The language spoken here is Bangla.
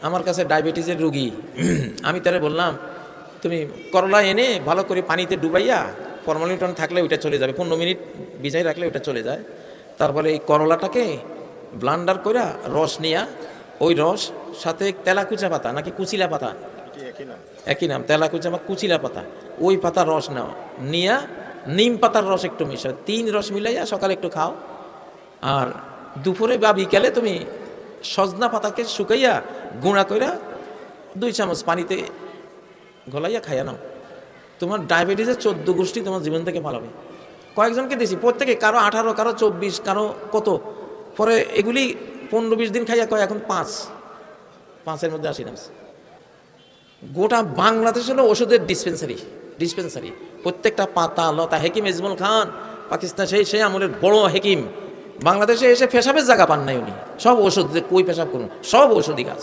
আমার কাছে ডায়াবেটিসের রুগী। আমি তারে বললাম, তুমি করলা এনে ভালো করে পানিতে ডুবাইয়া ফরমালিন থাকলে ওইটা চলে যাবে, 15 মিনিট ভিজাই রাখলে ওইটা চলে যায়। তারপরে এই করলাটাকে ব্লান্ডার কইরা রস নিয়া, ওই রস সাথে তেলাকুচা পাতা নাকি কুচিলা পাতা, একই নাম, তেলাকুচা বা কুচিলা পাতা, ওই পাতার রস নাও, নিয়া নিম পাতার রস একটু মিশাও, 3 রস মিলাইয়া সকালে একটু খাও। আর দুপুরে বা বিকালে তুমি সজনা পাতাকে শুকাইয়া গুঁড়া কইরা 2 চামচ পানিতে গলাইয়া খাইয়া নাও। তোমার ডায়াবেটিসের 14 গোষ্ঠী তোমার জীবন থেকে পালাবে। কয়েকজনকে দিয়েছি, প্রত্যেকে কারো 18, কারো 24, কারো কত, পরে এগুলি 15-20 দিন খাইয়া কয় এখন 5-5-এর মধ্যে 80 নামছে। গোটা বাংলাদেশ হলো ওষুধের ডিসপেন্সারি। প্রত্যেকটা পাতা লতা, হেকিম ইজমুল খান পাকিস্তান সেই আমলের বড় হেকিম, বাংলাদেশে এসে পেশাবের জায়গা পান নাই উনি। সব ওষুধ, যে কই পেশাব করুন, সব ওষুধই গাছ।